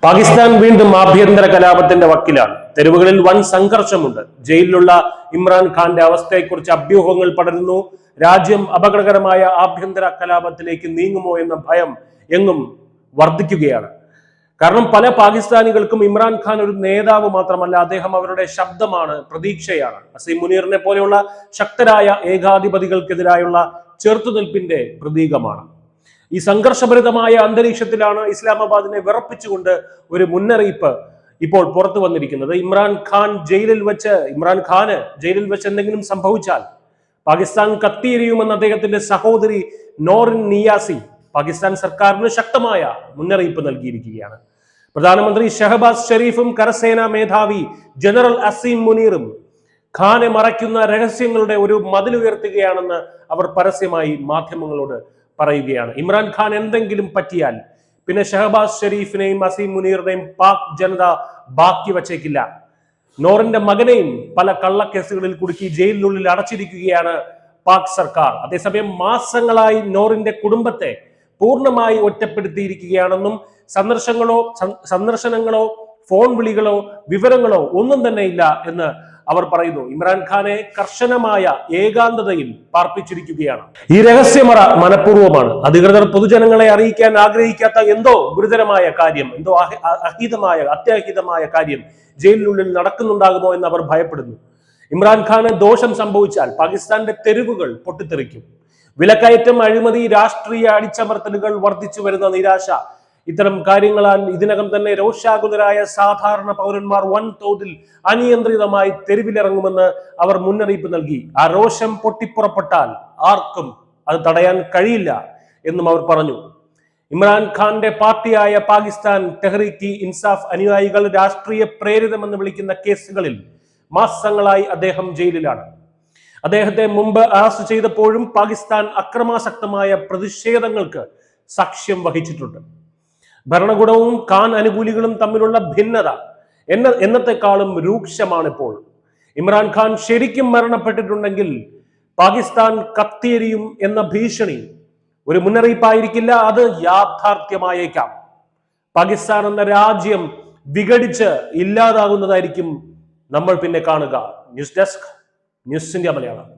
പാകിസ്ഥാൻ വീണ്ടും ആഭ്യന്തര കലാപത്തിന്റെ വക്കിലാണ്. തെരുവുകളിൽ വൻ സംഘർഷമുണ്ട്. ജയിലിലുള്ള ഇമ്രാൻഖാന്റെ അവസ്ഥയെക്കുറിച്ച് അഭ്യൂഹങ്ങൾ പടരുന്നു. രാജ്യം അപകടകരമായ ആഭ്യന്തര കലാപത്തിലേക്ക് നീങ്ങുമോ എന്ന ഭയം എങ്ങും വർദ്ധിക്കുകയാണ്. കാരണം പല പാകിസ്ഥാനികൾക്കും ഇമ്രാൻഖാൻ ഒരു നേതാവ് മാത്രമല്ല, അദ്ദേഹം അവരുടെ ശബ്ദമാണ്, പ്രതീക്ഷയാണ്. അസീം മുനീറിനെ പോലെയുള്ള ശക്തരായ ഏകാധിപതികൾക്കെതിരായുള്ള ചെറുത്തുനിൽപ്പിന്റെ പ്രതീകമാണ്. ഈ സംഘർഷഭരിതമായ അന്തരീക്ഷത്തിലാണ് ഇസ്ലാമാബാദിനെ വിറപ്പിച്ചുകൊണ്ട് ഒരു മുന്നറിയിപ്പ് ഇപ്പോൾ പുറത്തു വന്നിരിക്കുന്നത്. ഇമ്രാൻഖാന് ജയിലിൽ വെച്ച് എന്തെങ്കിലും സംഭവിച്ചാൽ പാകിസ്ഥാൻ കത്തിയെരിയുമെന്ന് അദ്ദേഹത്തിന്റെ സഹോദരി നോറിൻ നിയാസി പാകിസ്ഥാൻ സർക്കാരിന് ശക്തമായ മുന്നറിയിപ്പ് നൽകിയിരിക്കുകയാണ്. പ്രധാനമന്ത്രി ഷഹബാസ് ഷെരീഫും കരസേനാ മേധാവി ജനറൽ അസീം മുനീറും ഖാനെ മറയ്ക്കുന്ന രഹസ്യങ്ങളുടെ ഒരു മതിലുയർത്തുകയാണെന്ന് അവർ പരസ്യമായി മാധ്യമങ്ങളോട് പറയുകയാണ്. ഇമ്രാൻഖാൻ എന്തെങ്കിലും പറ്റിയാൽ പിന്നെ ഷഹബാസ് ഷെരീഫിനെയും അസീം മുനീറിനെയും പാക് ജനത ബാക്കി വച്ചേക്കില്ല. നോറിന്റെ മകനെയും പല കള്ളക്കേസുകളിൽ കുടുക്കി ജയിലിനുള്ളിൽ അടച്ചിരിക്കുകയാണ് പാക് സർക്കാർ. അതേസമയം മാസങ്ങളായി നോറിന്റെ കുടുംബത്തെ പൂർണ്ണമായി ഒറ്റപ്പെടുത്തിയിരിക്കുകയാണെന്നും സന്ദർശനങ്ങളോ ഫോൺ വിളികളോ വിവരങ്ങളോ ഒന്നും തന്നെ ഇല്ല എന്ന് അവർ പറയുന്നു. ഇമ്രാൻഖാനെ കർശനമായ ഏകാന്തതയിൽ പാർപ്പിച്ചിരിക്കുകയാണ്. ഈ രഹസ്യമറ മനഃപൂർവ്വമാണ്. അധികൃതർ പൊതുജനങ്ങളെ അറിയിക്കാൻ ആഗ്രഹിക്കാത്ത എന്തോ ഗുരുതരമായ കാര്യം, എന്തോ അത്യാഹിതമായ കാര്യം ജയിലിനുള്ളിൽ നടക്കുന്നുണ്ടാകുമോ എന്ന് അവർ ഭയപ്പെടുന്നു. ഇമ്രാൻഖാന് ദോഷം സംഭവിച്ചാൽ പാകിസ്ഥാന്റെ തെരുവുകൾ പൊട്ടിത്തെറിക്കും. വിലക്കയറ്റം, അഴിമതി, രാഷ്ട്രീയ അടിച്ചമർത്തലുകൾ, വർദ്ധിച്ചു വരുന്ന നിരാശ, ഇത്തരം കാര്യങ്ങളാൽ ഇതിനകം തന്നെ രോഷാകുലരായ സാധാരണ പൗരന്മാർ വൻതോതിൽ അനിയന്ത്രിതമായി തെരുവിലിറങ്ങുമെന്ന് അവർ മുന്നറിയിപ്പ് നൽകി. ആ രോഷം പൊട്ടിപ്പുറപ്പെട്ടാൽ ആർക്കും അത് തടയാൻ കഴിയില്ല എന്നും അവർ പറഞ്ഞു. ഇമ്രാൻഖാന്റെ പാർട്ടിയായ പാകിസ്ഥാൻ തെഹ്രീക്ക് ഇൻസാഫ് അനുയായികൾ രാഷ്ട്രീയ പ്രേരിതമെന്ന് വിളിക്കുന്ന കേസുകളിൽ മാസങ്ങളായി അദ്ദേഹം ജയിലിലാണ്. അദ്ദേഹത്തെ മുമ്പ് അറസ്റ്റ് ചെയ്തപ്പോഴും പാകിസ്ഥാൻ അക്രമാസക്തമായ പ്രതിഷേധങ്ങൾക്ക് സാക്ഷ്യം വഹിച്ചിട്ടുണ്ട്. ഭരണകൂടവും ഖാൻ അനുകൂലികളും തമ്മിലുള്ള ഭിന്നത എന്നത്തെക്കാളും രൂക്ഷമാണിപ്പോൾ. ഇമ്രാൻഖാൻ ശരിക്കും മരണപ്പെട്ടിട്ടുണ്ടെങ്കിൽ പാകിസ്ഥാൻ കത്തിയെരിയും എന്ന ഭീഷണി ഒരു മുന്നറിയിപ്പായിരിക്കില്ല, അത് യാഥാർത്ഥ്യമായേക്കാം. പാകിസ്ഥാൻ എന്ന രാജ്യം വിഘടിച്ച് ഇല്ലാതാകുന്നതായിരിക്കും നമ്മൾ പിന്നെ കാണുക. News desk, news India Malayalam.